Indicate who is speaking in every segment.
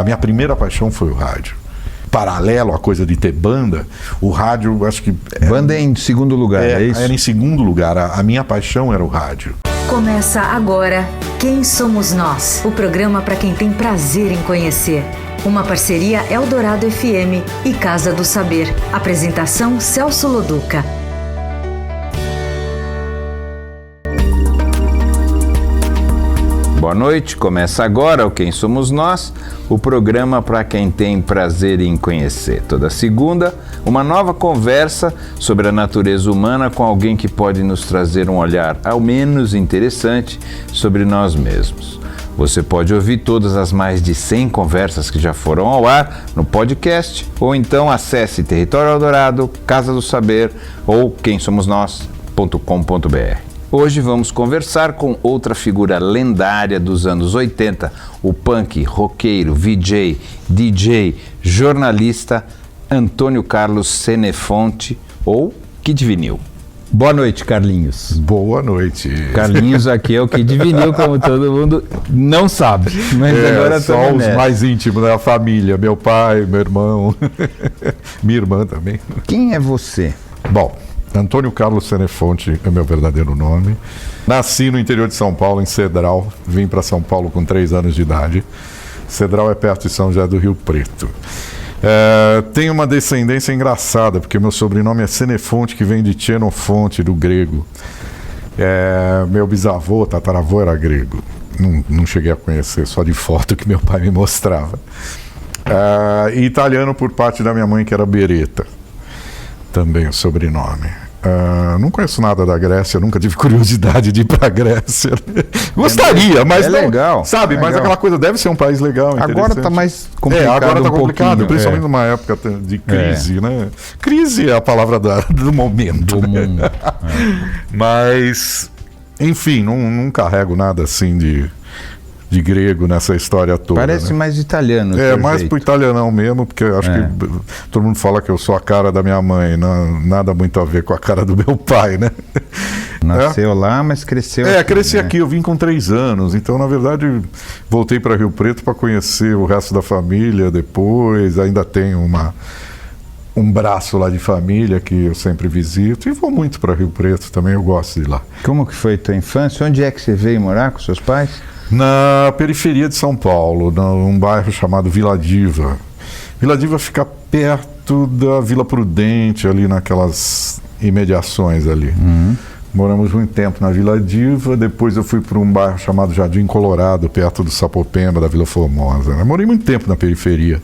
Speaker 1: A minha primeira paixão foi o rádio. Paralelo à coisa de ter banda, o rádio, acho que...
Speaker 2: Banda é em segundo lugar, é isso?
Speaker 1: Era em segundo lugar. A minha paixão era o rádio.
Speaker 3: Começa agora Quem Somos Nós? O programa para quem tem prazer em conhecer. Uma parceria Eldorado FM e Casa do Saber. Apresentação Celso Loduca.
Speaker 2: Boa noite, começa agora o Quem Somos Nós, o programa para quem tem prazer em conhecer. Toda segunda, uma nova conversa sobre a natureza humana com alguém que pode nos trazer um olhar ao menos interessante sobre nós mesmos. Você pode ouvir todas as mais de 100 conversas que já foram ao ar no podcast, ou então acesse Território Eldorado, Casa do Saber ou quemsomosnós.com.br. Hoje vamos conversar com outra figura lendária dos anos 80, o punk, roqueiro, VJ, DJ, jornalista Antônio Carlos Senefonte, ou Kid Vinil. Boa noite, Carlinhos.
Speaker 1: Boa noite.
Speaker 2: Carlinhos aqui é o Kid Vinil, como todo mundo não sabe, mas agora
Speaker 1: só os mais íntimos da família, meu pai, meu irmão, minha irmã também.
Speaker 2: Quem é você?
Speaker 1: Bom, Antônio Carlos Senefonte é meu verdadeiro nome. Nasci no interior de São Paulo, em Cedral. Vim para São Paulo com 3 anos de idade. Cedral é perto de São José do Rio Preto. Tenho uma descendência engraçada, porque meu sobrenome é Senefonte, que vem de Xenofonte, do grego. Meu bisavô, tataravô, era grego. Não cheguei a conhecer, só de foto que meu pai me mostrava. E italiano por parte da minha mãe, que era Beretta. Também o sobrenome. Não conheço nada da Grécia, nunca tive curiosidade de ir para a Grécia. Gostaria, mas não,
Speaker 2: legal,
Speaker 1: sabe?
Speaker 2: Legal.
Speaker 1: Mas aquela coisa deve ser um país legal.
Speaker 2: Agora está mais complicado.
Speaker 1: Agora está complicado, principalmente numa época de crise, né? Crise é a palavra do momento.
Speaker 2: Do mundo.
Speaker 1: Mas, enfim, não carrego nada assim de grego nessa história toda.
Speaker 2: Parece, né? Mais italiano.
Speaker 1: Mais pro italianão mesmo, porque eu acho que todo mundo fala que eu sou a cara da minha mãe, nada muito a ver com a cara do meu pai, né?
Speaker 2: Nasceu lá, mas cresceu aqui.
Speaker 1: Cresci aqui, eu vim com 3 anos, então na verdade voltei para Rio Preto para conhecer o resto da família depois, ainda tenho um braço lá de família que eu sempre visito e vou muito para Rio Preto também, eu gosto de ir lá.
Speaker 2: Como que foi tua infância? Onde é que você veio morar com seus pais?
Speaker 1: Na periferia de São Paulo, num bairro chamado Vila Diva. Vila Diva fica perto da Vila Prudente, ali naquelas imediações ali. Moramos muito tempo na Vila Diva, depois eu fui para um bairro chamado Jardim Colorado, perto do Sapopemba, da Vila Formosa. Eu morei muito tempo na periferia.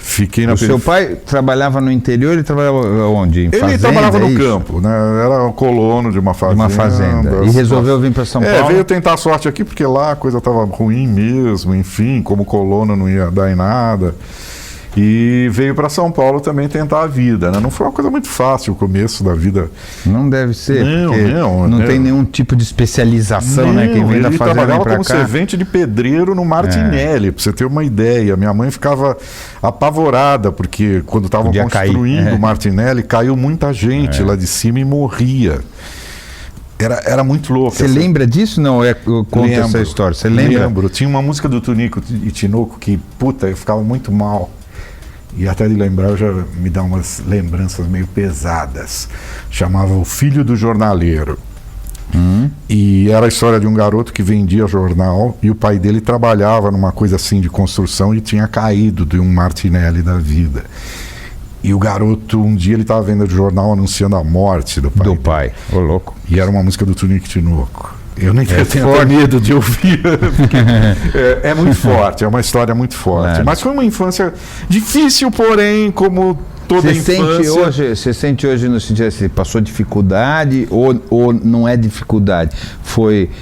Speaker 1: Fiquei na
Speaker 2: seu pai trabalhava no interior e trabalhava onde?
Speaker 1: Ele trabalhava no campo, né? Era um colono de uma fazenda.
Speaker 2: E resolveu vir para São Paulo?
Speaker 1: Veio tentar a sorte aqui porque lá a coisa estava ruim mesmo, enfim, como colono não ia dar em nada. E veio para São Paulo também tentar a vida, né? Não foi uma coisa muito fácil o começo da vida.
Speaker 2: Não deve ser, não tem nenhum tipo de especialização, né? Quem vem da fazenda
Speaker 1: trabalhava
Speaker 2: vem pra
Speaker 1: como
Speaker 2: cá.
Speaker 1: servente de pedreiro no Martinelli, para você ter uma ideia. Minha mãe ficava apavorada, porque quando estavam construindo o Martinelli, caiu muita gente lá de cima e morria. Era muito louco.
Speaker 2: Você lembra disso? Não, conta essa história. Você lembra?
Speaker 1: Lembro. Tinha uma música do Tunico e Tinoco que, eu ficava muito mal. E até de lembrar, já me dá umas lembranças meio pesadas. Chamava O Filho do Jornaleiro. E era a história de um garoto que vendia jornal e o pai dele trabalhava numa coisa assim de construção e tinha caído de um Martinelli da vida. E o garoto, um dia ele estava vendo o jornal anunciando a morte do pai.
Speaker 2: Do pai, ô louco.
Speaker 1: E era uma música do Tunico e Tinoco. Eu nem tenho medo de ouvir, porque é muito forte, é uma história muito forte. Mas foi uma infância difícil, porém, como toda infância.
Speaker 2: Você sente hoje no sentido assim, passou dificuldade ou não é dificuldade?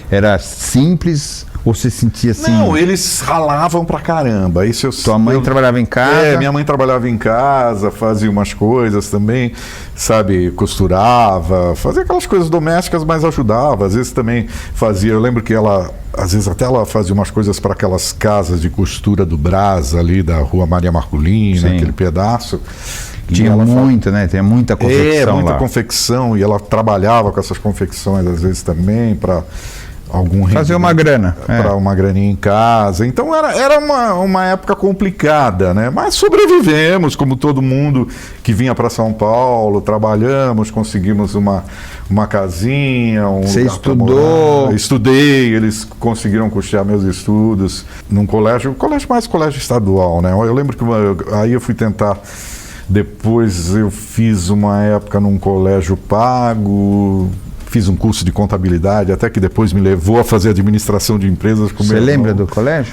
Speaker 2: Era simples ou você sentia assim?
Speaker 1: Não, eles ralavam pra caramba.
Speaker 2: Tua mãe trabalhava em casa?
Speaker 1: Minha mãe trabalhava em casa, fazia umas coisas também, sabe, costurava, fazia aquelas coisas domésticas, mas ajudava. Às vezes também fazia, eu lembro que às vezes até ela fazia umas coisas para aquelas casas de costura do Brás, ali da Rua Maria Marculina, aquele pedaço.
Speaker 2: Tinha muito, né? Tem muita confecção
Speaker 1: muita confecção, e ela trabalhava com essas confecções às vezes também para algum
Speaker 2: fazer uma grana.
Speaker 1: Para uma graninha em casa. Então era uma época complicada, né? Mas sobrevivemos, como todo mundo que vinha para São Paulo, trabalhamos, conseguimos uma casinha,
Speaker 2: Você estudou?
Speaker 1: Estudei, eles conseguiram custear meus estudos num colégio estadual, né? Eu lembro que aí eu fui tentar. Depois eu fiz uma época num colégio pago, fiz um curso de contabilidade, até que depois me levou a fazer administração de empresas.
Speaker 2: Você lembra do colégio?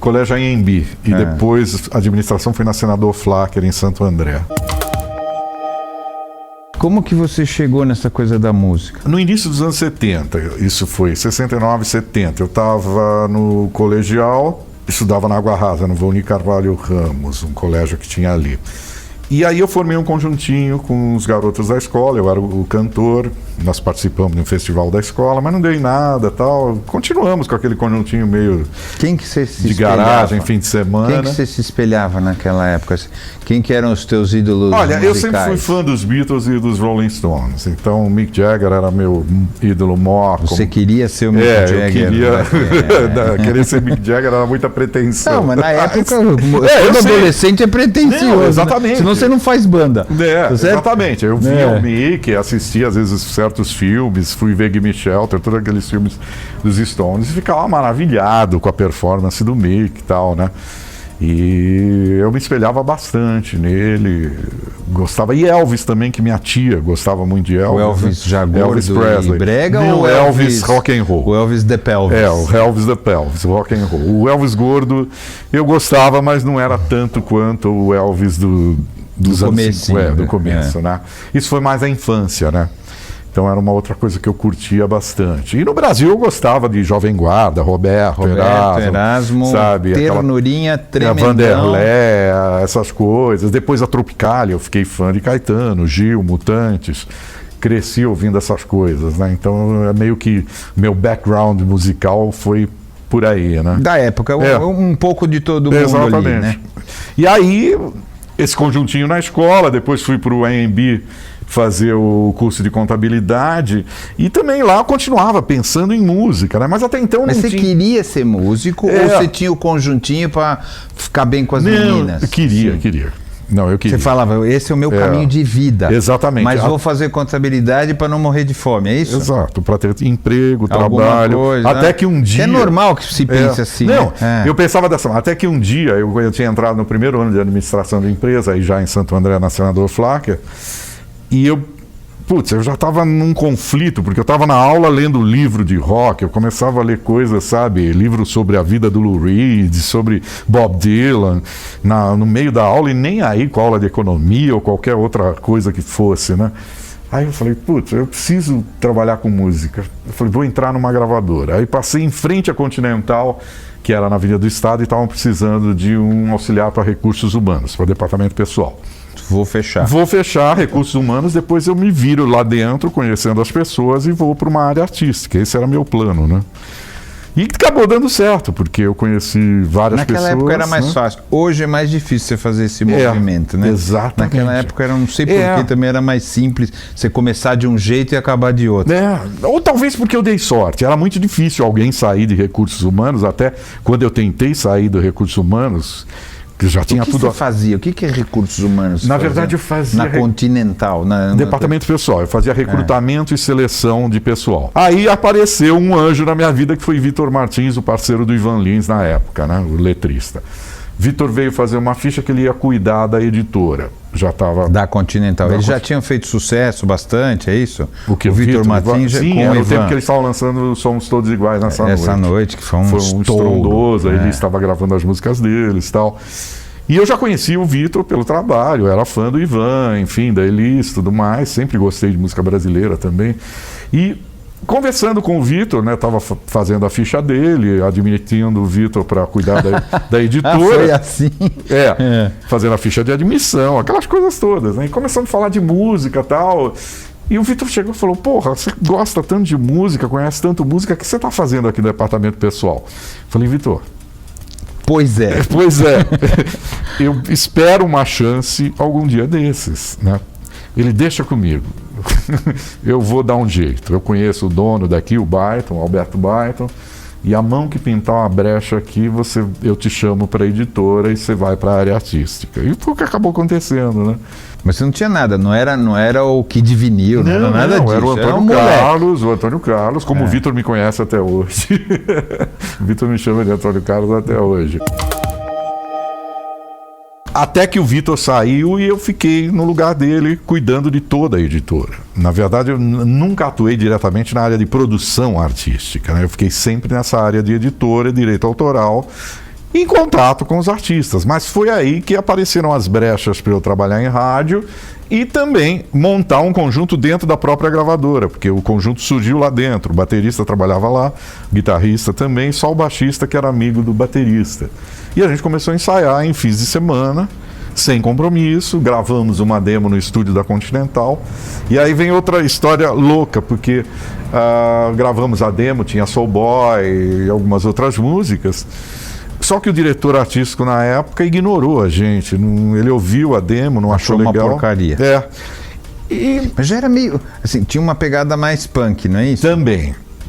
Speaker 1: Colégio Anhembi. E depois a administração foi na Senador Flacker, em Santo André.
Speaker 2: Como que você chegou nessa coisa da música?
Speaker 1: No início dos anos 70, isso foi 69, 70. Eu estava no colegial, estudava na Água Rasa, no Volney Carvalho Ramos, um colégio que tinha ali. E aí eu formei um conjuntinho com os garotos da escola, eu era o cantor, nós participamos de um festival da escola, mas não deu em nada, tal. Continuamos com aquele conjuntinho meio
Speaker 2: Quem que você se
Speaker 1: de
Speaker 2: espelhava?
Speaker 1: garagem, fim de semana.
Speaker 2: Quem que você se espelhava naquela época? Quem que eram os teus ídolos musicais?
Speaker 1: Eu sempre fui fã dos Beatles e dos Rolling Stones, então o Mick Jagger era meu ídolo maior.
Speaker 2: Você queria ser o Mick Jagger?
Speaker 1: Eu queria ser Mick Jagger, era muita pretensão.
Speaker 2: Não, mas na época, todo adolescente é pretencioso.
Speaker 1: Não, exatamente.
Speaker 2: Né? Senão você não faz banda.
Speaker 1: Exatamente. Eu via o Mick, assistia às vezes certos filmes, fui ver Gimme Shelter, todos aqueles filmes dos Stones, e ficava maravilhado com a performance do Mick e tal, né? E eu me espelhava bastante nele, gostava. E Elvis também, que minha tia gostava muito de Elvis.
Speaker 2: O Elvis já gordo
Speaker 1: Elvis Presley.
Speaker 2: E brega
Speaker 1: ou
Speaker 2: o
Speaker 1: Elvis rock and roll?
Speaker 2: O Elvis the Pelvis.
Speaker 1: O Elvis the Pelvis, rock and roll. O Elvis gordo eu gostava, mas não era tanto quanto o Elvis dos anos 50, do começo, né? Isso foi mais a infância, né? Então era uma outra coisa que eu curtia bastante. E no Brasil eu gostava de Jovem Guarda, Roberto
Speaker 2: Erasmo,
Speaker 1: sabe?
Speaker 2: Ternurinha, Tremendão.
Speaker 1: Vanderlé, essas coisas. Depois a Tropicália, eu fiquei fã de Caetano, Gil, Mutantes. Cresci ouvindo essas coisas, né? Então é meio que meu background musical foi por aí, né?
Speaker 2: Da época, um pouco de todo mundo.
Speaker 1: Exatamente.
Speaker 2: Ali, né?
Speaker 1: E aí, esse conjuntinho na escola, depois fui para o AMB fazer o curso de contabilidade e também lá eu continuava pensando em música, né? Mas até então
Speaker 2: Mas você queria ser músico ou você tinha o conjuntinho para ficar bem com as meninas?
Speaker 1: Eu queria. Não, eu queria.
Speaker 2: Você falava, esse é o meu caminho de vida.
Speaker 1: Exatamente.
Speaker 2: Mas vou fazer contabilidade para não morrer de fome, é isso?
Speaker 1: Exato, para ter emprego, trabalho.
Speaker 2: Coisa,
Speaker 1: até que um dia...
Speaker 2: É normal que se pense assim.
Speaker 1: Não,
Speaker 2: né?
Speaker 1: Eu pensava dessa forma. Até que um dia, eu tinha entrado no primeiro ano de administração de empresa, aí já em Santo André, na Senador Flacker, e eu já estava num conflito, porque eu estava na aula lendo livro de rock, eu começava a ler coisas, sabe, livros sobre a vida do Lou Reed, sobre Bob Dylan, no meio da aula, e nem aí com a aula de economia ou qualquer outra coisa que fosse, né? Aí eu falei, eu preciso trabalhar com música. Eu falei, vou entrar numa gravadora. Aí passei em frente à Continental, que era na Avenida do Estado, e estavam precisando de um auxiliar para recursos humanos, para departamento pessoal.
Speaker 2: Vou fechar recursos humanos, depois eu me viro lá dentro, conhecendo as pessoas, e vou para uma área artística. Esse era meu plano, né? E acabou dando certo, porque eu conheci várias pessoas. Naquela época era mais fácil. Hoje é mais difícil você fazer esse movimento, né?
Speaker 1: Exatamente.
Speaker 2: Naquela época, não sei porquê, também era mais simples você começar de um jeito e acabar de outro.
Speaker 1: Ou talvez porque eu dei sorte. Era muito difícil alguém sair de recursos humanos, até quando eu tentei sair de recursos humanos... Já tinha tudo.
Speaker 2: Você fazia? O que é recursos humanos?
Speaker 1: Na verdade, eu fazia.
Speaker 2: Na Continental.
Speaker 1: Departamento pessoal. Eu fazia recrutamento e seleção de pessoal. Aí apareceu um anjo na minha vida que foi Vitor Martins, o parceiro do Ivan Lins na época, né? O letrista. Vitor veio fazer uma ficha que ele ia cuidar da editora. Já estava.
Speaker 2: Da Continental. Eles já tinham feito sucesso bastante, é isso?
Speaker 1: O
Speaker 2: Vitor Martins
Speaker 1: sim, com era o tempo que eles estavam lançando Somos Todos Iguais nessa noite.
Speaker 2: Essa noite, que foi um
Speaker 1: estrondoso. Ele estava gravando as músicas deles e tal. E eu já conhecia o Vitor pelo trabalho, era fã do Ivan, enfim, da Elis, tudo mais. Sempre gostei de música brasileira também. E conversando com o Vitor, né, estava fazendo a ficha dele, admitindo o Vitor para cuidar da editora.
Speaker 2: Foi assim?
Speaker 1: Fazendo a ficha de admissão, aquelas coisas todas, né? E começando a falar de música e tal. E o Vitor chegou e falou, você gosta tanto de música, conhece tanto música, o que você está fazendo aqui no departamento pessoal? Eu falei, Vitor...
Speaker 2: Pois é.
Speaker 1: Eu espero uma chance algum dia desses, né? Ele deixa comigo. eu vou dar um jeito. Eu conheço o dono daqui, o Byton, o Alberto Byton, e a mão que pintar uma brecha aqui, eu te chamo para a editora e você vai para a área artística. E foi o que acabou acontecendo, né?
Speaker 2: Mas você não tinha nada, não era o Kid Vinil, não era nada disso.
Speaker 1: Era o Antônio Carlos, como o Vitor me conhece até hoje. O Vitor me chama de Antônio Carlos até hoje. Até que o Vitor saiu e eu fiquei no lugar dele, cuidando de toda a editora. Na verdade, eu nunca atuei diretamente na área de produção artística, né? Eu fiquei sempre nessa área de editora, direito autoral, em contato com os artistas. Mas foi aí que apareceram as brechas para eu trabalhar em rádio e também montar um conjunto dentro da própria gravadora, porque o conjunto surgiu lá dentro. O baterista trabalhava lá, o guitarrista também, só o baixista que era amigo do baterista. E a gente começou a ensaiar em fins de semana, sem compromisso, gravamos uma demo no estúdio da Continental. E aí vem outra história louca, porque gravamos a demo, tinha Soul Boy e algumas outras músicas. Só que o diretor artístico na época ignorou a gente. Ele ouviu a demo, não achou legal.
Speaker 2: Uma porcaria. Mas já era meio... Assim, tinha uma pegada mais punk, não é isso?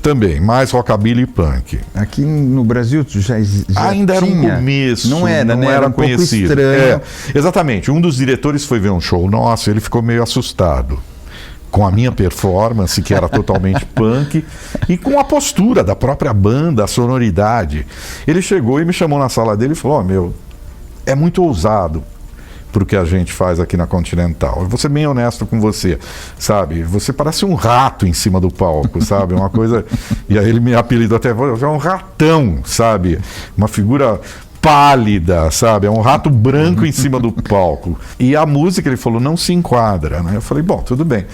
Speaker 1: Também, mais rockabilly e punk.
Speaker 2: Aqui no Brasil já
Speaker 1: ainda
Speaker 2: tinha.
Speaker 1: Era um começo,
Speaker 2: não era um
Speaker 1: conhecido.
Speaker 2: Pouco estranho.
Speaker 1: Exatamente, um dos diretores foi ver um show nosso, ele ficou meio assustado com a minha performance, que era totalmente punk, e com a postura da própria banda, a sonoridade. Ele chegou e me chamou na sala dele e falou: é muito ousado pro que a gente faz aqui na Continental. Eu vou ser bem honesto com você, sabe? Você parece um rato em cima do palco, sabe? Uma coisa... E aí ele me apelidou até... É um ratão, sabe? Uma figura pálida, sabe? É um rato branco em cima do palco. E a música, ele falou, não se enquadra, né? Eu falei, bom, tudo bem.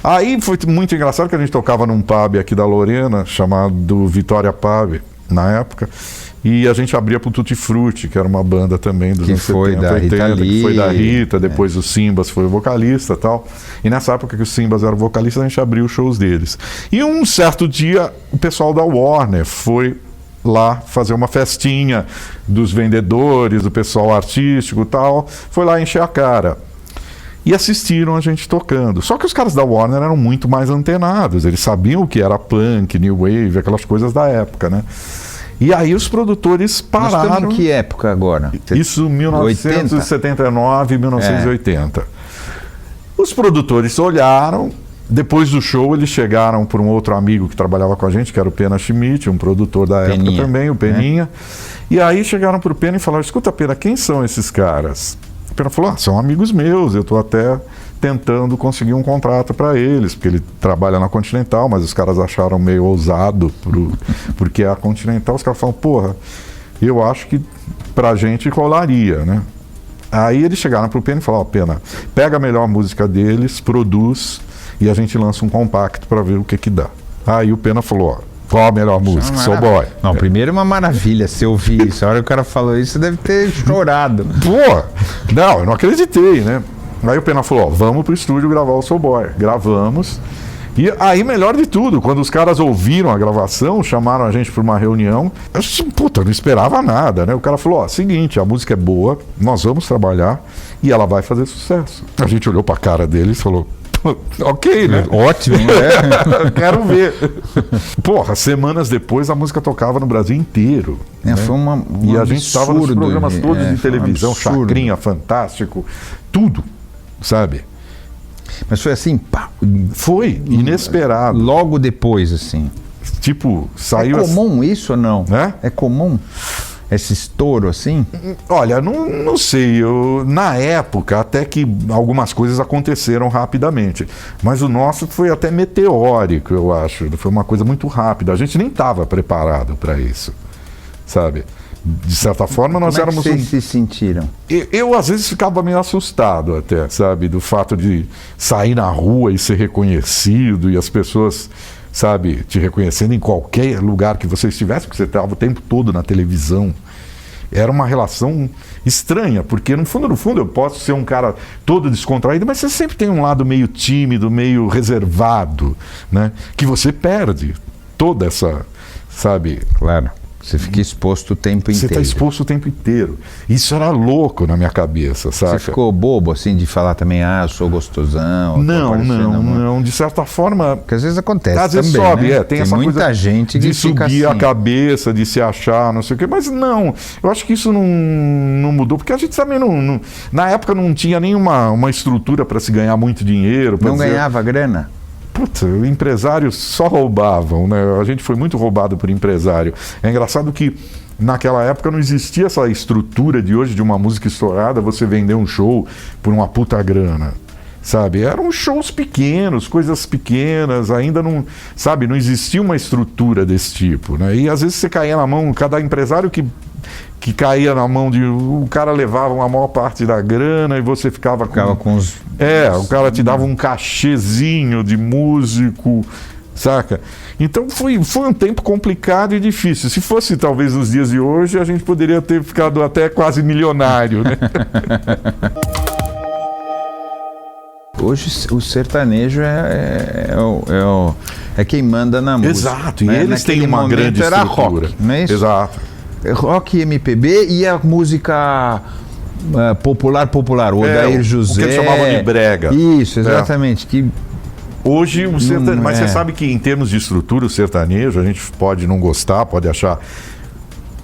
Speaker 1: Aí foi muito engraçado que a gente tocava num pub aqui da Lorena, chamado Vitória Pub, na época, e a gente abria pro Tutti Frutti, que era uma banda também dos anos 70, 80, que foi da Rita, depois o Simbas foi o vocalista e tal. E nessa época que o Simbas era o vocalista, a gente abriu os shows deles. E um certo dia, o pessoal da Warner foi lá fazer uma festinha dos vendedores, do pessoal artístico e tal, foi lá encher a cara. E assistiram a gente tocando. Só que os caras da Warner eram muito mais antenados, eles sabiam o que era punk, new wave, aquelas coisas da época, né? E aí os produtores pararam...
Speaker 2: Nós estamos em que época agora?
Speaker 1: Isso, 1979, 1980. Os produtores olharam, depois do show eles chegaram por um outro amigo que trabalhava com a gente, que era o Pena Schmidt, um produtor da época também, o Peninha. E aí chegaram para o Pena e falaram, escuta Pena, quem são esses caras? O Pena falou, são amigos meus, eu estou até tentando conseguir um contrato para eles, porque ele trabalha na Continental, mas os caras acharam meio ousado, porque a Continental, os caras falam, porra, eu acho que pra gente rolaria, né? Aí eles chegaram pro Pena e falaram, Pena, pega a melhor música deles, produz, e a gente lança um compacto para ver o que dá. Aí o Pena falou, qual a melhor música? Soul Boy.
Speaker 2: Não, primeiro é uma maravilha você ouvir isso. A hora que o cara falou isso, você deve ter chorado.
Speaker 1: Pô, não, eu não acreditei, né? Aí o Pena falou, vamos pro estúdio gravar o Soul Boy. Gravamos. E aí, melhor de tudo, quando os caras ouviram a gravação, chamaram a gente para uma reunião, eu não esperava nada, né? O cara falou, seguinte, a música é boa, nós vamos trabalhar e ela vai fazer sucesso. A gente olhou pra cara dele e falou, ok, né?
Speaker 2: Ótimo, né?
Speaker 1: Quero ver. Porra, semanas depois a música tocava no Brasil inteiro.
Speaker 2: Né? Foi
Speaker 1: e a gente estava nos programas todos de televisão, Chacrinha, Fantástico, tudo, sabe?
Speaker 2: Mas foi assim, pá.
Speaker 1: Foi inesperado.
Speaker 2: Logo depois, assim.
Speaker 1: Tipo, saiu...
Speaker 2: É comum isso ou não?
Speaker 1: É
Speaker 2: comum esse estouro assim?
Speaker 1: Olha, não sei. Na época, até que algumas coisas aconteceram rapidamente. Mas o nosso foi até meteórico, eu acho. Foi uma coisa muito rápida. A gente nem estava preparado para isso, sabe? De certa forma, nós éramos...
Speaker 2: Como é que vocês se sentiram?
Speaker 1: Eu, às vezes, ficava meio assustado até, sabe? Do fato de sair na rua e ser reconhecido e as pessoas, sabe, te reconhecendo em qualquer lugar que você estivesse, porque você estava o tempo todo na televisão. Era uma relação estranha, porque no fundo, eu posso ser um cara todo descontraído, mas você sempre tem um lado meio tímido, meio reservado, né? Que você perde toda essa, sabe...
Speaker 2: Claro. Você fica exposto o tempo
Speaker 1: Você
Speaker 2: inteiro.
Speaker 1: está exposto o tempo inteiro. Isso era louco na minha cabeça, sabe?
Speaker 2: Você ficou bobo, assim, de falar também, eu sou gostosão.
Speaker 1: Não. De certa forma...
Speaker 2: Porque às vezes acontece
Speaker 1: às vezes
Speaker 2: também,
Speaker 1: sobe,
Speaker 2: né?
Speaker 1: tem essa
Speaker 2: muita
Speaker 1: coisa
Speaker 2: gente
Speaker 1: de
Speaker 2: que fica
Speaker 1: subir
Speaker 2: assim.
Speaker 1: a cabeça, de se achar, não sei o quê. Mas não, eu acho que isso não mudou. Porque a gente também na época não tinha nenhuma estrutura para se ganhar muito dinheiro.
Speaker 2: Não ganhava grana?
Speaker 1: Puta, empresários só roubavam, né? A gente foi muito roubado por empresário. É engraçado que naquela época não existia essa estrutura de hoje de uma música estourada, você vender um show por uma puta grana, sabe? Eram shows pequenos, coisas pequenas, ainda não, sabe? Não existia uma estrutura desse tipo, né? E às vezes você caía na mão, cada empresário que caía na mão de... O cara levava uma maior parte da grana e você ficava
Speaker 2: com os...
Speaker 1: o cara te dava um cachezinho de músico, saca? Então foi um tempo complicado e difícil. Se fosse talvez nos dias de hoje, a gente poderia ter ficado até quase milionário, né?
Speaker 2: Hoje o sertanejo é quem manda na música.
Speaker 1: Exato, e
Speaker 2: né?
Speaker 1: eles têm uma grande
Speaker 2: era
Speaker 1: estrutura.
Speaker 2: rock, não é isso?
Speaker 1: Exato.
Speaker 2: Rock e MPB e a música popular, o Odair José.
Speaker 1: O que eles chamavam de brega.
Speaker 2: Isso, exatamente. Que
Speaker 1: hoje o sertanejo... Mas você sabe que em termos de estrutura, o sertanejo, a gente pode não gostar, pode achar...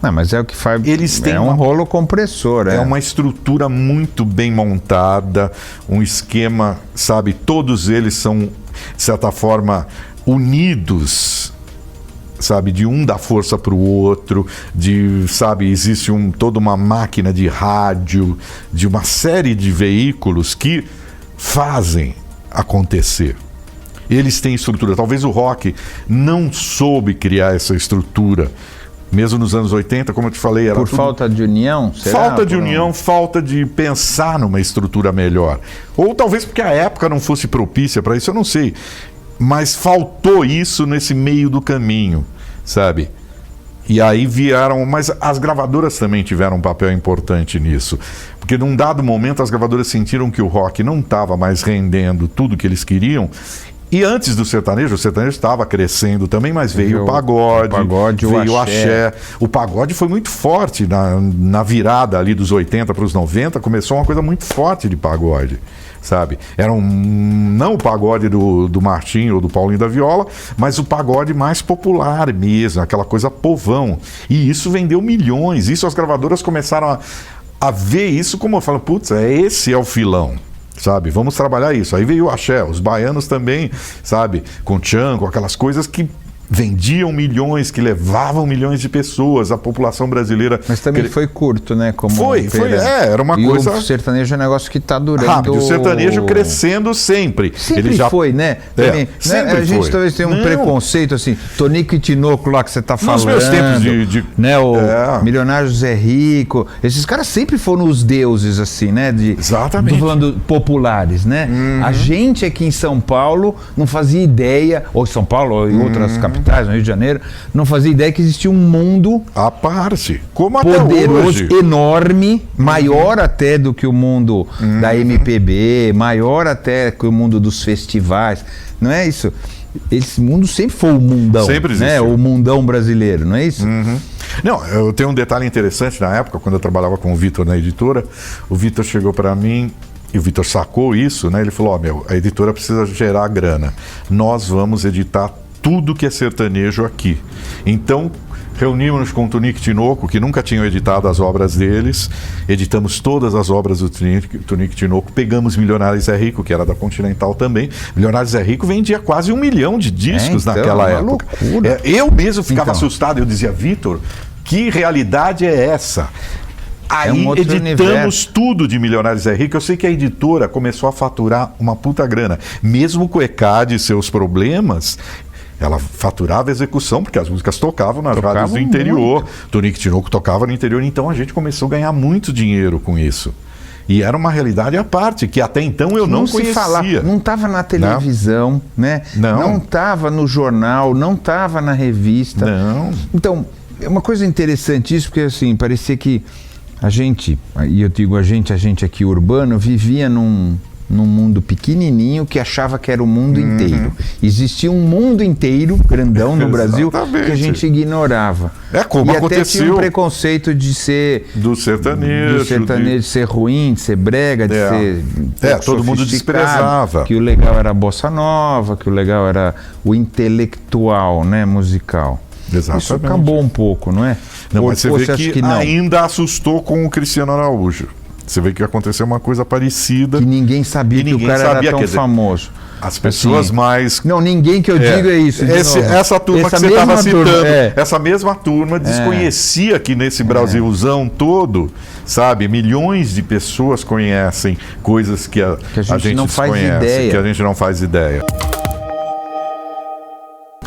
Speaker 2: Não, mas é o que faz...
Speaker 1: Eles têm
Speaker 2: um rolo compressor.
Speaker 1: É uma estrutura muito bem montada, um esquema, sabe? Todos eles são, de certa forma, unidos, sabe, de um dar força para o outro, sabe, existe toda uma máquina de rádio, de uma série de veículos que fazem acontecer. Eles têm estrutura. Talvez o rock não soube criar essa estrutura, mesmo nos anos 80, como eu te falei, era
Speaker 2: por falta de união? Será?
Speaker 1: Falta de união, falta de pensar numa estrutura melhor. Ou talvez porque a época não fosse propícia para isso, eu não sei. Mas faltou isso nesse meio do caminho, sabe? E aí vieram... Mas as gravadoras também tiveram um papel importante nisso. Porque num dado momento as gravadoras sentiram que o rock não estava mais rendendo tudo que eles queriam. E antes do sertanejo, o sertanejo estava crescendo também, mas veio o pagode, veio o axé. O pagode foi muito forte na virada ali dos 80 para os 90, começou uma coisa muito forte de pagode, sabe? Era não o pagode do Martinho ou do Paulinho da Viola, mas o pagode mais popular mesmo, aquela coisa povão. E isso vendeu milhões, isso as gravadoras começaram a ver isso como, falam, putz, esse é o filão. Sabe, vamos trabalhar isso. Aí veio o axé, os baianos também, sabe, com tchan, com aquelas coisas que vendiam milhões, que levavam milhões de pessoas, a população brasileira...
Speaker 2: Mas também foi curto, né? Como
Speaker 1: era uma coisa...
Speaker 2: E o sertanejo é um negócio que está durando...
Speaker 1: Rápido, o sertanejo crescendo sempre.
Speaker 2: Sempre ele foi, né? Também,
Speaker 1: sempre
Speaker 2: a gente
Speaker 1: foi.
Speaker 2: talvez tenha um preconceito, assim, Tonico e Tinoco lá que você está falando...
Speaker 1: Nos meus tempos
Speaker 2: né? O Milionário Zé Rico, esses caras sempre foram os deuses, assim, né?
Speaker 1: Exatamente.
Speaker 2: Estou falando populares, né? A gente aqui em São Paulo não fazia ideia, ou São Paulo, ou em outras capitais, no Rio de Janeiro, não fazia ideia que existia um mundo
Speaker 1: à parte, como
Speaker 2: poderoso,
Speaker 1: até hoje.
Speaker 2: Enorme, maior até do que o mundo da MPB, maior até que o mundo dos festivais, não é isso? Esse mundo sempre foi o mundão,
Speaker 1: sempre existiu,
Speaker 2: né? O mundão brasileiro, não é isso?
Speaker 1: Não, eu tenho um detalhe interessante na época, quando eu trabalhava com o Vitor na editora, o Vitor chegou para mim e o Vitor sacou isso, né? Ele falou, a editora precisa gerar grana, nós vamos editar tudo que é sertanejo aqui. Então, reunimos-nos com o Tonico e Tinoco, que nunca tinham editado as obras deles, editamos todas as obras do Tonico e Tinoco, pegamos Milionário Zé Rico, que era da Continental também. Milionário Zé Rico vendia quase 1 milhão de discos naquela época.
Speaker 2: Loucura.
Speaker 1: Eu mesmo ficava assustado, eu dizia, Vitor, que realidade é essa? Aí editamos tudo de Milionário Zé Rico. Eu sei que a editora começou a faturar uma puta grana. Mesmo com o ECAD e seus problemas, ela faturava a execução, porque as músicas tocavam nas rádios do interior. Tonico e Tinoco tocava no interior, então a gente começou a ganhar muito dinheiro com isso. E era uma realidade à parte, que até então eu não conhecia.
Speaker 2: Não estava na televisão, né? Não estava no jornal, não estava na revista.
Speaker 1: Não.
Speaker 2: Então, é uma coisa interessante isso, porque assim, parecia que a gente, e eu digo a gente aqui urbano, vivia num num mundo pequenininho que achava que era o mundo inteiro. Existia um mundo inteiro, grandão no Brasil, que a gente ignorava.
Speaker 1: É como
Speaker 2: e
Speaker 1: aconteceu.
Speaker 2: Até tinha um preconceito de ser...
Speaker 1: Do sertanejo.
Speaker 2: De ser ruim, de ser brega, de ser...
Speaker 1: todo mundo desprezava.
Speaker 2: Que o legal era a bossa nova, que o legal era o intelectual, né, musical.
Speaker 1: Exatamente.
Speaker 2: Isso acabou um pouco, não é?
Speaker 1: Não, mas você vê que ainda assustou com o Cristiano Araújo. Você vê que aconteceu uma coisa parecida.
Speaker 2: Que ninguém sabia que o cara era tão famoso.
Speaker 1: As pessoas mais...
Speaker 2: Não, ninguém que eu digo é isso.
Speaker 1: Essa turma que você estava citando, essa mesma turma desconhecia que nesse Brasilzão todo, sabe, milhões de pessoas conhecem coisas que a gente não faz ideia. Que a gente não faz ideia.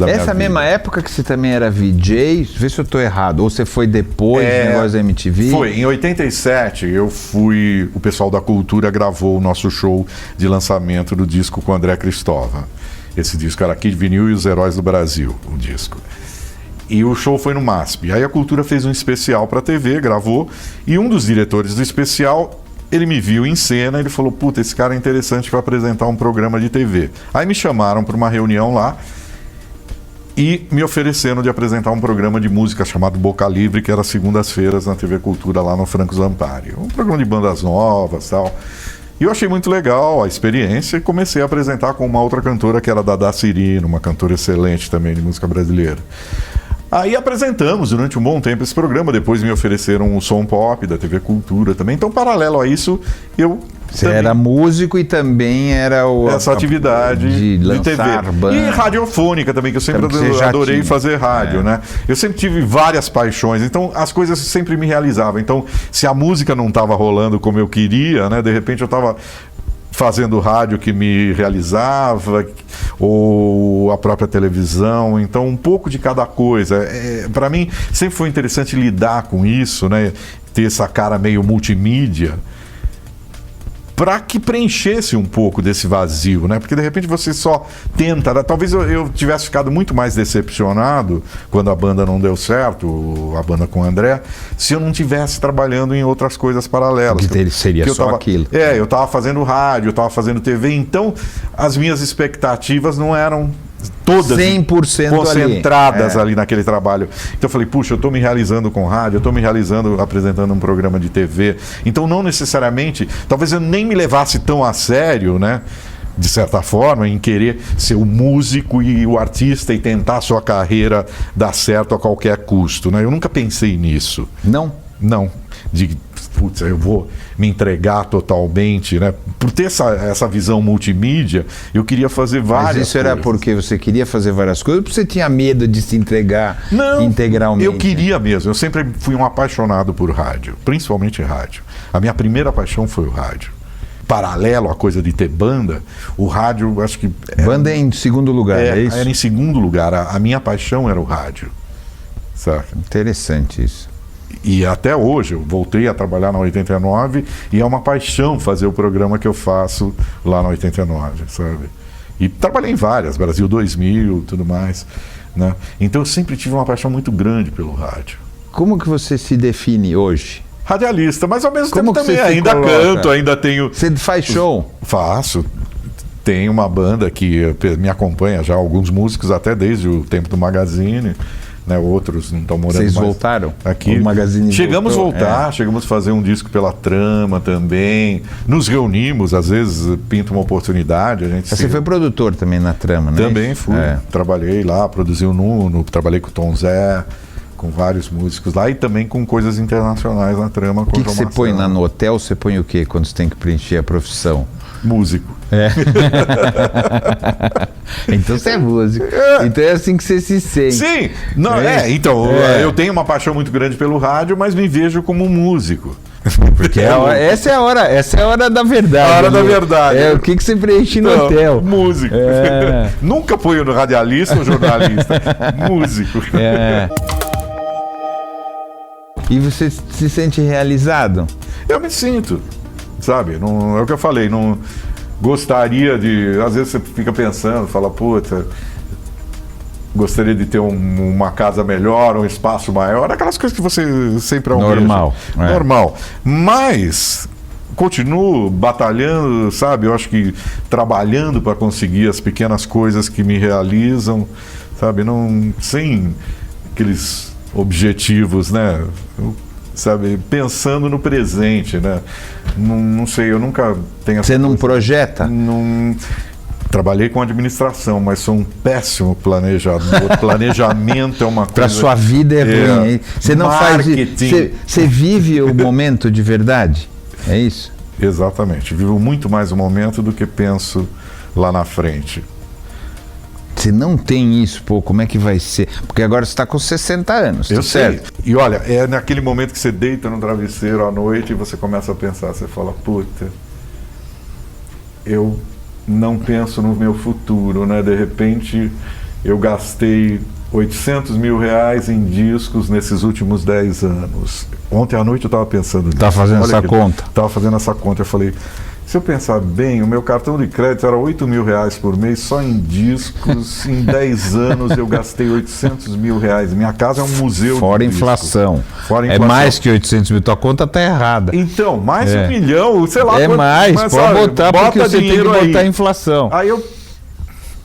Speaker 2: Essa mesma época que você também era VJ, vê se eu estou errado, ou você foi depois do negócio da MTV?
Speaker 1: Foi, em 87 eu fui, o pessoal da Cultura gravou o nosso show de lançamento do disco com o André Cristóvão. Esse disco era Kid Vinil e os Heróis do Brasil, o disco. E o show foi no MASP. Aí a Cultura fez um especial para a TV, gravou, e um dos diretores do especial, ele me viu em cena, ele falou, puta, esse cara é interessante para apresentar um programa de TV. Aí me chamaram para uma reunião lá, e me ofereceram de apresentar um programa de música chamado Boca Livre, que era segundas-feiras na TV Cultura, lá no Franco Zampari. Um programa de bandas novas e tal. E eu achei muito legal a experiência e comecei a apresentar com uma outra cantora, que era Dada Cirino, uma cantora excelente também de música brasileira. Aí apresentamos durante um bom tempo esse programa, depois me ofereceram o Som Pop da TV Cultura também. Então, paralelo a isso,
Speaker 2: Você era músico e também era
Speaker 1: essa atividade de TV.
Speaker 2: Banda.
Speaker 1: E radiofônica também, que eu sempre adorei fazer rádio, né? Eu sempre tive várias paixões, então as coisas sempre me realizavam. Então, se a música não estava rolando como eu queria, né? De repente eu estava fazendo rádio que me realizava, ou a própria televisão, então um pouco de cada coisa. Para mim sempre foi interessante lidar com isso, né? Ter essa cara meio multimídia, para que preenchesse um pouco desse vazio, né? Porque de repente você só tenta, né? Talvez eu tivesse ficado muito mais decepcionado quando a banda não deu certo, a banda com o André, se eu não estivesse trabalhando em outras coisas paralelas.
Speaker 2: Que seria só aquilo.
Speaker 1: Eu estava fazendo rádio, eu estava fazendo TV, então as minhas expectativas não eram todas
Speaker 2: 100%
Speaker 1: concentradas ali naquele trabalho. Então eu falei, puxa, eu estou me realizando com rádio, eu estou me realizando apresentando um programa de TV. Então não necessariamente, talvez eu nem me levasse tão a sério, né? De certa forma, em querer ser o músico e o artista e tentar a sua carreira dar certo a qualquer custo, né? Eu nunca pensei nisso.
Speaker 2: Não?
Speaker 1: Não. De, putz, eu vou me entregar totalmente, né? Por ter essa visão multimídia, eu queria fazer várias coisas.
Speaker 2: Mas isso era porque você queria fazer várias coisas ou porque você tinha medo de se entregar integralmente?
Speaker 1: Eu queria mesmo. Eu sempre fui um apaixonado por rádio, principalmente rádio. A minha primeira paixão foi o rádio. Paralelo à coisa de ter banda, o rádio, acho que...
Speaker 2: Banda é em segundo lugar, é isso?
Speaker 1: Era em segundo lugar. A minha paixão era o rádio. Sabe?
Speaker 2: Interessante isso.
Speaker 1: E até hoje, eu voltei a trabalhar na 89 e é uma paixão fazer o programa que eu faço lá na 89, sabe? E trabalhei em várias, Brasil 2000, tudo mais, né? Então eu sempre tive uma paixão muito grande pelo rádio.
Speaker 2: Como que você se define hoje?
Speaker 1: Radialista, mas ao mesmo tempo também ainda canto, ainda tenho...
Speaker 2: Você faz show?
Speaker 1: Faço. Tem uma banda que me acompanha já, alguns músicos até desde o tempo do Magazine, né? Outros não estão morando mais.
Speaker 2: Vocês voltaram?
Speaker 1: Aqui.
Speaker 2: O Magazine
Speaker 1: chegamos
Speaker 2: voltou?
Speaker 1: A voltar, chegamos a fazer um disco pela Trama também. Nos reunimos, às vezes pinta uma oportunidade.
Speaker 2: Você foi produtor também na Trama, né?
Speaker 1: Também fui. Trabalhei lá, produzi o Nuno, trabalhei com o Tom Zé, com vários músicos lá e também com coisas internacionais na Trama.
Speaker 2: O que você põe no hotel? Você põe o quê quando você tem que preencher a profissão?
Speaker 1: Músico.
Speaker 2: Então você é músico. Então é assim que você se sente.
Speaker 1: Sim. Não, eu tenho uma paixão muito grande pelo rádio, mas me vejo como músico.
Speaker 2: Porque essa é a hora da verdade.
Speaker 1: A hora da verdade.
Speaker 2: O que você preenche no hotel?
Speaker 1: Músico. Nunca ponho no radialista ou jornalista. Músico.
Speaker 2: E você se sente realizado?
Speaker 1: Eu me sinto, sabe? Não, é o que eu falei, não gostaria de... Às vezes você fica pensando, fala, puta, gostaria de ter uma casa melhor, um espaço maior, aquelas coisas que você sempre almeja.
Speaker 2: Normal.
Speaker 1: Normal. Mas continuo batalhando, sabe? Eu acho que trabalhando para conseguir as pequenas coisas que me realizam, sabe? Não, sem aqueles objetivos, né? Sabe? Pensando no presente, né? Não sei, eu nunca tenho...
Speaker 2: Você não projeta?
Speaker 1: Não... Trabalhei com administração, mas sou um péssimo planejador. Planejamento é uma coisa...
Speaker 2: Para sua vida é ruim. Hein? Você não
Speaker 1: Marketing.
Speaker 2: faz... Você vive o momento de verdade? É isso?
Speaker 1: Exatamente. Vivo muito mais o momento do que penso lá na frente.
Speaker 2: Você não tem isso, pô, como é que vai ser? Porque agora você está com 60 anos,
Speaker 1: Eu sei.
Speaker 2: certo?
Speaker 1: E olha, é naquele momento que você deita no travesseiro à noite e você começa a pensar, você fala, puta, eu não penso no meu futuro, né? De repente eu gastei 800 mil reais em discos nesses últimos 10 anos. Ontem à noite eu estava pensando nisso.
Speaker 2: Tá fazendo essa conta?
Speaker 1: Estava fazendo essa conta. Eu falei, se eu pensar bem, o meu cartão de crédito era 8 mil reais por mês só em discos. Em 10 anos eu gastei 800 mil reais. Minha casa é um museu
Speaker 2: Fora
Speaker 1: de
Speaker 2: inflação.
Speaker 1: discos. Fora
Speaker 2: É
Speaker 1: inflação.
Speaker 2: mais que 800 mil. Tua conta tá errada.
Speaker 1: Então, mais 1 milhão, sei lá.
Speaker 2: É
Speaker 1: quanto,
Speaker 2: mais,
Speaker 1: mas,
Speaker 2: pode
Speaker 1: sabe,
Speaker 2: botar porque
Speaker 1: bota
Speaker 2: você tem que
Speaker 1: dinheiro
Speaker 2: botar a
Speaker 1: aí.
Speaker 2: inflação.
Speaker 1: Aí eu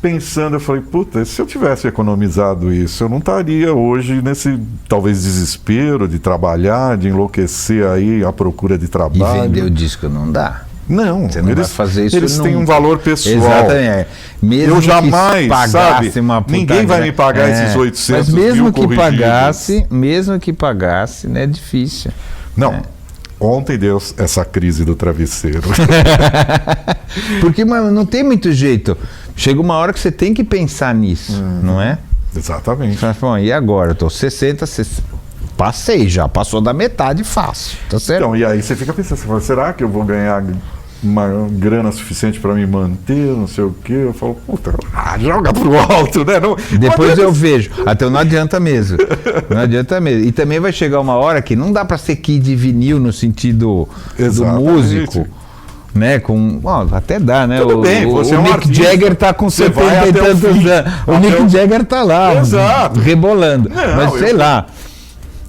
Speaker 1: pensando, eu falei, puta, se eu tivesse economizado isso, eu não estaria hoje nesse, talvez, desespero de trabalhar, de enlouquecer aí à procura de
Speaker 2: E
Speaker 1: trabalho.
Speaker 2: vender o disco não dá.
Speaker 1: Não,
Speaker 2: Você não vai fazer isso
Speaker 1: eles têm
Speaker 2: nunca.
Speaker 1: um valor pessoal.
Speaker 2: Exatamente. Mesmo
Speaker 1: Eu jamais,
Speaker 2: que pagasse
Speaker 1: sabe,
Speaker 2: uma puta
Speaker 1: ninguém vai me pagar esses 800
Speaker 2: mas mesmo
Speaker 1: mil
Speaker 2: que
Speaker 1: corrigidos.
Speaker 2: mesmo que pagasse, né, é difícil.
Speaker 1: Não, ontem deu essa crise do travesseiro.
Speaker 2: Porque mas não tem muito jeito. Chega uma hora que você tem que pensar nisso, não é?
Speaker 1: Exatamente.
Speaker 2: Você fala, bom, e agora? Eu tô 60, passei já, passou da metade fácil, tá certo?
Speaker 1: Então, e aí você fica pensando, você fala, será que eu vou ganhar uma grana suficiente para me manter, não sei o quê? Eu falo, puta, joga pro alto, né? Não,
Speaker 2: Depois eu vejo. Até não adianta mesmo. Não adianta mesmo. E também vai chegar uma hora que não dá para ser kid vinil no sentido do
Speaker 1: Exatamente.
Speaker 2: músico. Né, até dá, né?
Speaker 1: Tudo bem, você é um
Speaker 2: Mick
Speaker 1: artista,
Speaker 2: Jagger tá com
Speaker 1: você
Speaker 2: 70
Speaker 1: vai
Speaker 2: e
Speaker 1: até o
Speaker 2: tantos
Speaker 1: fim.
Speaker 2: anos. O
Speaker 1: Até
Speaker 2: Mick
Speaker 1: o-
Speaker 2: Jagger tá lá,
Speaker 1: Exato.
Speaker 2: rebolando.
Speaker 1: Não,
Speaker 2: Mas sei lá.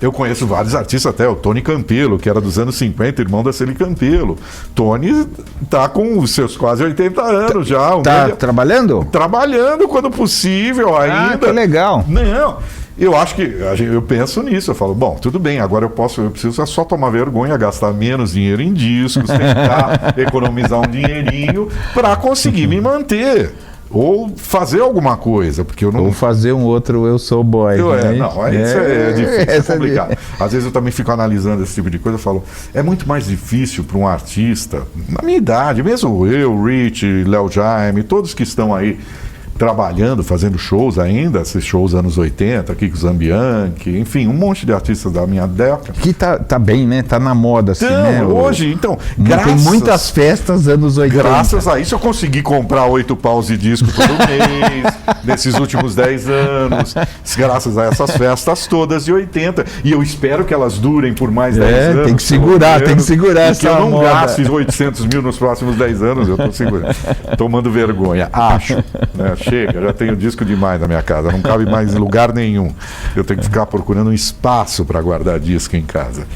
Speaker 1: Eu conheço vários artistas, até o Tony Campelo, que era dos anos 50, irmão da Celi Campelo. Tony tá com os seus quase 80 anos já.
Speaker 2: Tá trabalhando?
Speaker 1: Trabalhando quando possível ainda.
Speaker 2: Ah, que legal.
Speaker 1: Não, eu acho que eu penso nisso. Eu falo, bom, tudo bem, agora eu preciso só tomar vergonha, gastar menos dinheiro em discos, tentar economizar um dinheirinho para conseguir me manter. Ou fazer alguma coisa, porque eu não.
Speaker 2: Ou fazer um outro Eu Sou Boy.
Speaker 1: Não,
Speaker 2: né?
Speaker 1: isso é difícil, é
Speaker 2: essa
Speaker 1: complicado. Às vezes eu também fico analisando esse tipo de coisa e falo, é muito mais difícil para um artista, na minha idade, mesmo eu, Rich, Léo Jaime, todos que estão aí trabalhando, fazendo shows ainda, esses shows anos 80, Kiko Zambianchi, enfim, um monte de artistas da minha década.
Speaker 2: Que tá bem, né? Tá na moda, assim,
Speaker 1: Então,
Speaker 2: né?
Speaker 1: hoje, então,
Speaker 2: Tem muitas festas anos 80.
Speaker 1: Graças a isso eu consegui comprar 8 paus de disco todo mês, nesses últimos 10 anos, graças a essas festas todas de 80. E eu espero que elas durem por mais 10 anos.
Speaker 2: Tem que segurar, tem que segurar
Speaker 1: e
Speaker 2: essa
Speaker 1: que eu não
Speaker 2: moda.
Speaker 1: gaste 800 mil nos próximos 10 anos, eu tô segurando. Tomando vergonha, acho. Né? Chega, já tenho disco demais na minha casa, não cabe mais em lugar nenhum. Eu tenho que ficar procurando um espaço para guardar disco em casa.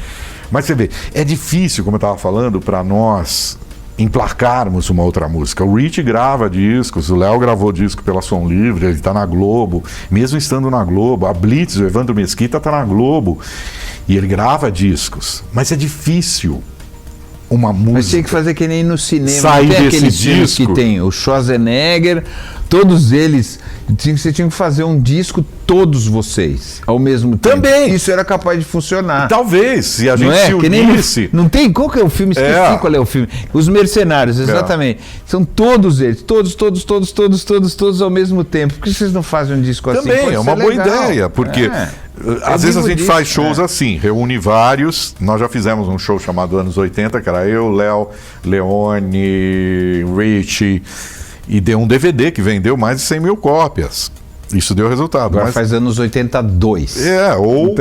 Speaker 1: Mas você vê, é difícil, como eu estava falando, para nós emplacarmos uma outra música. O Rich grava discos, o Léo gravou disco pela Som Livre, ele está na Globo, mesmo estando na Globo. A Blitz, o Evandro Mesquita está na Globo e ele grava discos. Mas é difícil uma música.
Speaker 2: Mas tinha que fazer que nem no cinema.
Speaker 1: Sair
Speaker 2: Não tem
Speaker 1: desse
Speaker 2: aqueles filmes
Speaker 1: disco.
Speaker 2: que tem o Schwarzenegger, todos eles. Você tinha que fazer um disco, todos vocês, ao mesmo tempo.
Speaker 1: Também.
Speaker 2: Isso era capaz de funcionar.
Speaker 1: Talvez, se a gente
Speaker 2: Não é?
Speaker 1: se
Speaker 2: Que nem
Speaker 1: unisse.
Speaker 2: não tem. Qual que é o filme? Esqueci
Speaker 1: É.
Speaker 2: qual é o filme. Os Mercenários, exatamente. São todos eles. Todos ao mesmo tempo. Por que vocês não fazem um disco assim?
Speaker 1: Também,
Speaker 2: Pode
Speaker 1: é uma
Speaker 2: ser
Speaker 1: boa
Speaker 2: legal.
Speaker 1: ideia, porque às
Speaker 2: Eu
Speaker 1: vezes a
Speaker 2: digo
Speaker 1: gente
Speaker 2: disso,
Speaker 1: faz shows assim, reúne vários. Nós já fizemos um show chamado Anos 80, que era eu, Léo, Leone, Rich, e deu um DVD que vendeu mais de 100 mil cópias. Isso deu resultado.
Speaker 2: Agora
Speaker 1: mas-
Speaker 2: faz anos 82.
Speaker 1: ou um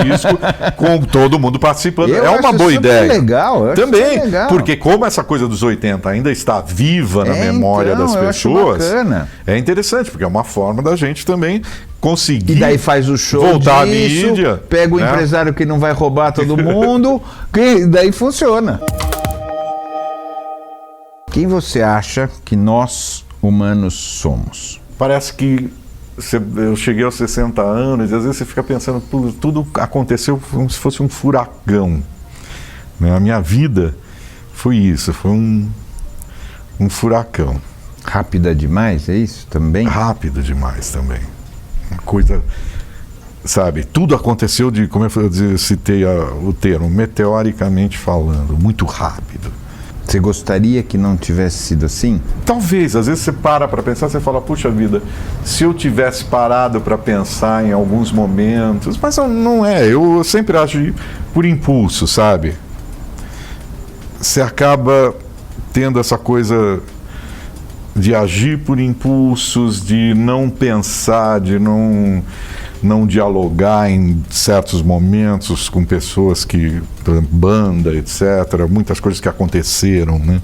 Speaker 1: disco com todo mundo participando.
Speaker 2: Eu
Speaker 1: É uma
Speaker 2: acho
Speaker 1: boa
Speaker 2: super
Speaker 1: ideia.
Speaker 2: legal, eu acho
Speaker 1: Também,
Speaker 2: super legal.
Speaker 1: porque como essa coisa dos 80 ainda está viva na memória
Speaker 2: então,
Speaker 1: das
Speaker 2: eu acho
Speaker 1: pessoas,
Speaker 2: bacana.
Speaker 1: é interessante, porque é uma forma da gente também conseguir
Speaker 2: E daí faz o show
Speaker 1: voltar
Speaker 2: disso,
Speaker 1: à mídia.
Speaker 2: pega o
Speaker 1: né?
Speaker 2: empresário que não vai roubar todo mundo, que daí funciona. Quem você acha que nós, humanos, somos?
Speaker 1: Parece que eu cheguei aos 60 anos e às vezes você fica pensando, tudo aconteceu como se fosse um furacão. Né? A minha vida foi isso, foi um furacão.
Speaker 2: Rápida demais, é isso também?
Speaker 1: Rápido demais também. Uma coisa, sabe, tudo aconteceu como eu citei o termo, meteoricamente falando, muito rápido.
Speaker 2: Você gostaria que não tivesse sido assim?
Speaker 1: Talvez, às vezes você para pensar, você fala, puxa vida, se eu tivesse parado para pensar em alguns momentos, mas não é, eu sempre acho por impulso, sabe? Você acaba tendo essa coisa de agir por impulsos, de não pensar, de não dialogar em certos momentos com pessoas que, por exemplo, banda, etc., muitas coisas que aconteceram, né,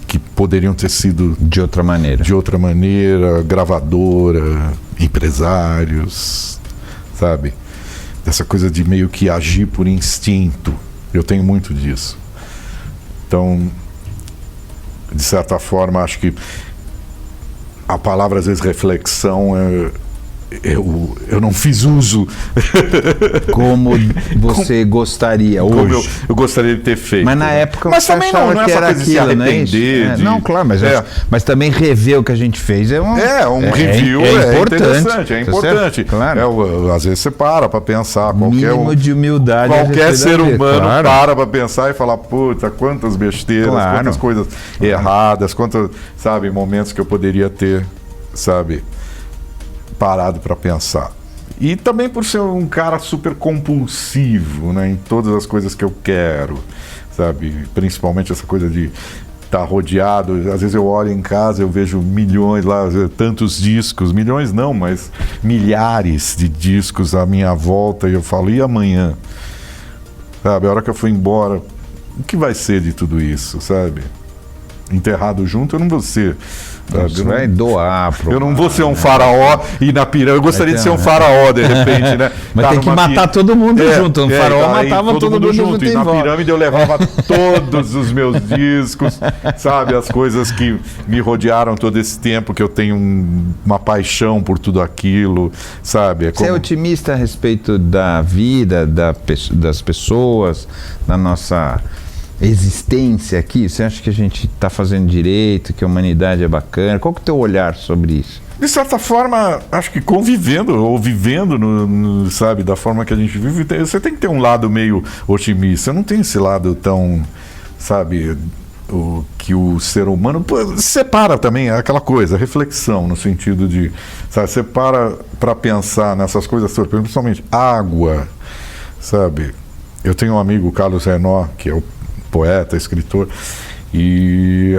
Speaker 1: que poderiam ter sido
Speaker 2: de outra maneira,
Speaker 1: gravadora, empresários, sabe? Dessa coisa de meio que agir por instinto. Eu tenho muito disso. Então, de certa forma, acho que a palavra, às vezes, reflexão, eu não fiz uso.
Speaker 2: Como você gostaria hoje.
Speaker 1: Como eu gostaria de ter feito.
Speaker 2: Mas na época
Speaker 1: mas
Speaker 2: você
Speaker 1: também
Speaker 2: achava
Speaker 1: não é
Speaker 2: que
Speaker 1: essa
Speaker 2: era
Speaker 1: coisa de se
Speaker 2: aquilo,
Speaker 1: arrepender.
Speaker 2: não é? Não, claro, mas também rever o que a gente fez um
Speaker 1: review interessante, é importante.
Speaker 2: Claro.
Speaker 1: Às vezes você para pensar.
Speaker 2: Mínimo de humildade.
Speaker 1: Qualquer ser humano para pensar e falar, puta, quantas besteiras, quantas coisas erradas, quantos, sabe, momentos que eu poderia ter, sabe, parado para pensar. E também por ser um cara super compulsivo, né, em todas as coisas que eu quero, sabe, principalmente essa coisa de estar rodeado. Às vezes eu olho em casa, eu vejo milhões lá, tantos discos, milhões não, mas milhares de discos à minha volta, e eu falo, e amanhã? Sabe, a hora que eu for embora, o que vai ser de tudo isso, sabe? Enterrado junto, eu não vou ser.
Speaker 2: Você vai doar.
Speaker 1: Eu não vou ser um faraó e na pirâmide. Eu gostaria de ser um faraó, de repente, né?
Speaker 2: Mas tem que matar todo mundo junto. Um faraó matava todo mundo junto.
Speaker 1: E na pirâmide eu levava todos os meus discos, sabe? As coisas que me rodearam todo esse tempo, que eu tenho uma paixão por tudo aquilo, sabe?
Speaker 2: Você é otimista a respeito da vida, das pessoas, da nossa existência aqui? Você acha que a gente está fazendo direito, que a humanidade é bacana? Qual que é o teu olhar sobre isso?
Speaker 1: De certa forma, acho que convivendo ou vivendo, sabe, da forma que a gente vive, você tem que ter um lado meio otimista. Eu não tenho esse lado tão, sabe, que o ser humano separa também aquela coisa, reflexão, no sentido de, sabe, você para pensar nessas coisas todas, principalmente água, sabe? Eu tenho um amigo, Carlos Renaud, que é o poeta, escritor, e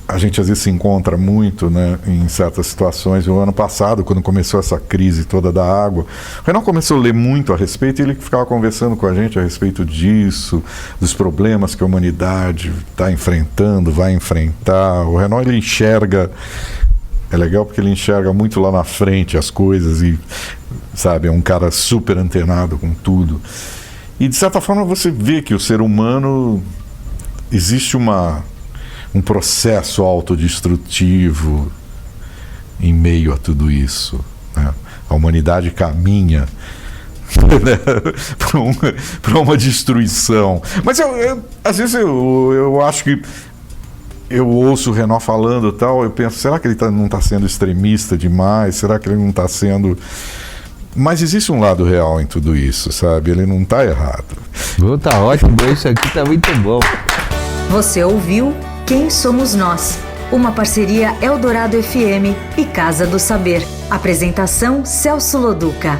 Speaker 1: a gente às vezes se encontra muito, né, em certas situações. O ano passado, quando começou essa crise toda da água, o Renan começou a ler muito a respeito, e ele ficava conversando com a gente a respeito disso, dos problemas que a humanidade está enfrentando, vai enfrentar. O Renan, ele enxerga, é legal porque ele enxerga muito lá na frente as coisas e, sabe, é um cara super antenado com tudo. E, de certa forma, você vê que o ser humano, existe um processo autodestrutivo em meio a tudo isso, né? A humanidade caminha para uma destruição. Mas às vezes eu acho que eu ouço o Renaud falando e tal, eu penso, será que ele não está sendo extremista demais? Será que ele não está sendo... Mas existe um lado real em tudo isso, sabe? Ele não está errado.
Speaker 2: Tá ótimo, isso aqui tá muito bom.
Speaker 3: Você ouviu Quem Somos Nós? Uma parceria Eldorado FM e Casa do Saber. Apresentação Celso Loduca.